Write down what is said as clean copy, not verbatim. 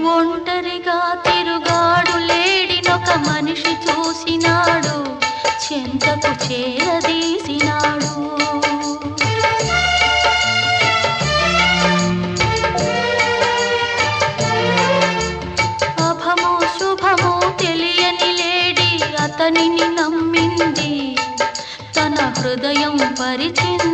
ఒంటరిగా తిరుగాడు లేడినొక మనిషి చూసినాడు, చెంతకు చేరదీసినాడు. అభమో శుభమో తెలియని లేడి అతనిని నమ్మింది, తన హృదయం పరిచింది.